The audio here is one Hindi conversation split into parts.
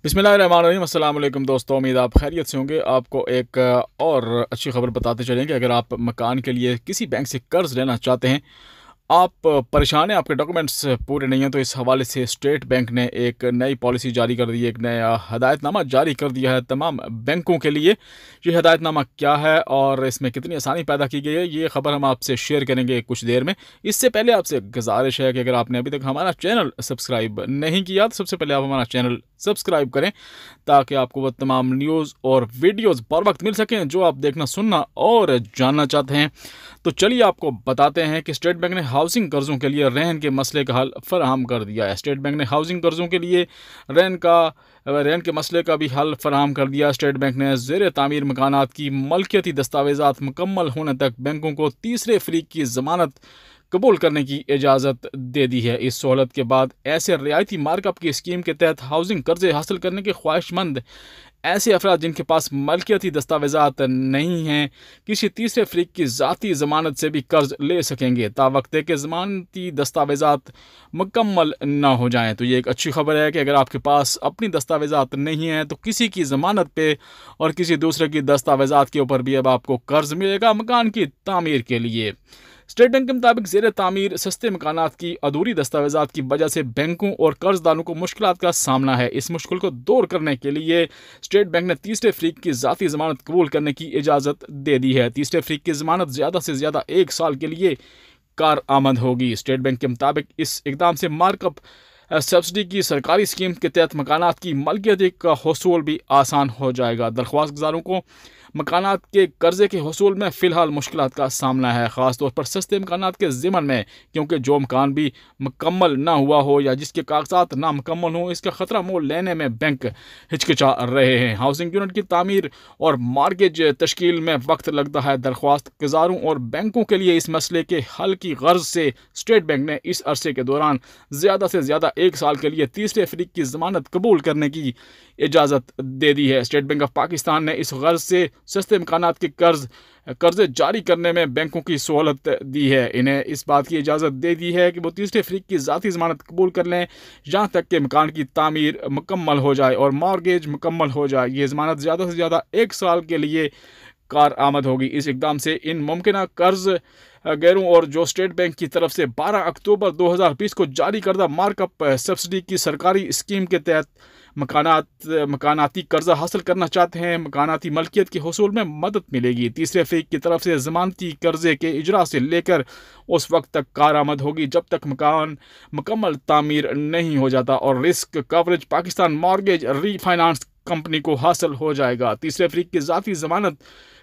बिस्मिल्लाहिर्रहमानिर्रहीम। अस्सलाम वालेकुम दोस्तों, उम्मीद आप खैरियत से होंगे। आपको एक और अच्छी खबर बताते चलेंगे। अगर आप मकान के लिए किसी बैंक से कर्ज़ लेना चाहते हैं, आप परेशान हैं, आपके डॉक्यूमेंट्स पूरे नहीं हैं, तो इस हवाले से स्टेट बैंक ने एक नई पॉलिसी जारी कर दी है, एक नया हदायतनामा जारी कर दिया है तमाम बैंकों के लिए। ये हदायतनामा क्या है और इसमें कितनी आसानी पैदा की गई है, ये ख़बर हम आपसे शेयर करेंगे कुछ देर में। इससे पहले आपसे गुजारिश है कि अगर आपने अभी तक हमारा चैनल सब्सक्राइब नहीं किया तो सबसे पहले आप हमारा चैनल सब्सक्राइब करें, ताकि आपको वो तमाम न्यूज़ और वीडियोज़ बर वक्त मिल सकें जो आप देखना, सुनना और जानना चाहते हैं। तो चलिए आपको बताते हैं कि स्टेट बैंक ने हाउसिंग कर्ज़ों के लिए रहन के मसले का हल फराहम कर दिया है। स्टेट बैंक ने हाउसिंग कर्ज़ों के लिए रहन के मसले का भी हल फराहम कर दिया। स्टेट बैंक ने ज़ेर तामीर मकानात की मलकियती दस्तावेज़ात मुकम्मल होने तक बैंकों को तीसरे फरीक की ज़मानत कबूल करने की इजाज़त दे दी है। इस सहूलत के बाद ऐसे रियायती मार्कअप की स्कीम के तहत हाउसिंग कर्जे हासिल करने के ख्वाहिशमंद ऐसे अफराद जिनके पास मलकियती दस्तावेज़ात नहीं हैं, किसी तीसरे फरीक की ज़ाती ज़मानत से भी कर्ज ले सकेंगे, तावक्ते के ज़मानती दस्तावेज़ात मुकम्मल ना हो जाएं। तो ये एक अच्छी खबर है कि अगर आपके पास अपनी दस्तावेज़ात नहीं हैं तो किसी की ज़मानत पे और किसी दूसरे की दस्तावेज़ात के ऊपर भी अब आपको कर्ज मिलेगा मकान की तामीर के लिए। स्टेट बैंक के मुताबिक ज़ेर तामीर सस्ते मकानात की अधूरी दस्तावेज़ात की वजह से बैंकों और कर्जदारों को मुश्किलात का सामना है। इस मुश्किल को दूर करने के लिए स्टेट बैंक ने तीसरे फरीक की ज़ाती ज़मानत कबूल करने की इजाज़त दे दी है। तीसरे फरीक की ज़मानत ज़्यादा से ज़्यादा 1 साल के लिए कारआमद होगी। स्टेट बैंक के मुताबिक इस इक़दाम से मार्कअप सब्सिडी की सरकारी स्कीम के तहत मकानात की मलकियत का हसूल भी आसान हो जाएगा। दरख्वास्त गुजारों को मकानात के कर्जे के हसूल में फ़िलहाल मुश्किलात का सामना है, ख़ास तौर पर सस्ते मकानात के ज़िमन में, क्योंकि जो मकान भी मुकम्मल ना हुआ हो या जिसके कागजात नामुकम्मल हों, इसका ख़तरा मोल लेने में बैंक हिचकिचा रहे हैं। हाउसिंग यूनिट की तामीर और मार्गेज तश्कील में वक्त लगता है। दरख्वास्त गुजारों और बैंकों के लिए इस मसले के हल की गर्ज से स्टेट बैंक ने इस अरसे के दौरान ज़्यादा से ज़्यादा 1 साल के लिए तीसरे फरीक की ज़मानत कबूल करने की इजाज़त दे दी है। स्टेट बैंक ऑफ पाकिस्तान ने इस गर्ज से सस्ते मकानात के कर्जे जारी करने में बैंकों की सहूलत दी है। इन्हें इस बात की इजाज़त दे दी है कि वो तीसरे फरीक की ज़ाती ज़मानत कबूल कर लें जहाँ तक कि मकान की तामीर मुकम्मल हो जाए और मॉर्गेज मुकम्मल हो जाए। ये ज़मानत ज़्यादा से ज़्यादा 1 साल के लिए कारआमद होगी। इस इक़दाम से इन मुमकिन कर्ज गैरों और जो स्टेट बैंक की तरफ से 12 अक्टूबर 2020 को जारी करदा मार्कअप सब्सिडी की सरकारी स्कीम के तहत मकानाती कर्जा हासिल करना चाहते हैं, मकानाती मलकियत के हसूल में मदद मिलेगी। तीसरे फरीक की तरफ से ज़मानती कर्जे के इजरा से लेकर उस वक्त तक कारआमद होगी जब तक मकान मुकम्मल तामीर नहीं हो जाता और risk coverage Pakistan mortgage refinance company को हासिल हो जाएगा। तीसरे फरीक की ज़ाती ज़मानत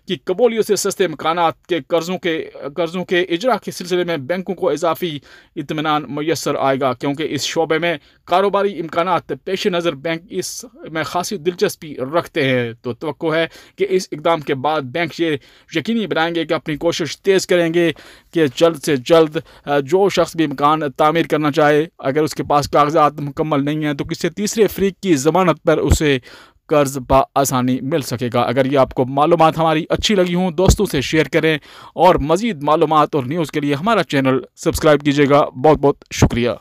की कबूलियत से सस्ते मकानात के कर्ज़ों के इजरा के सिलसिले में बैंकों को इजाफी इत्मीनान मुयसर आएगा, क्योंकि इस शोबे में कारोबारी इम्कानात पेश नज़र बैंक इसमें खासी दिलचस्पी रखते हैं। तो तवक्को है कि इस इक़दाम के बाद बैंक ये यकीनी बनाएंगे कि अपनी कोशिश तेज़ करेंगे कि जल्द से जल्द जो शख्स भी मकान तामीर करना चाहे, अगर उसके पास कागजात मुकम्मल नहीं हैं तो किसी तीसरे फरीक की ज़मानत पर उसे कर्ज आसानी मिल सकेगा। अगर ये आपको मालूमात हमारी अच्छी लगी हों, दोस्तों से शेयर करें और मज़ीद मालूमात और न्यूज़ के लिए हमारा चैनल सब्सक्राइब कीजिएगा। बहुत बहुत शुक्रिया।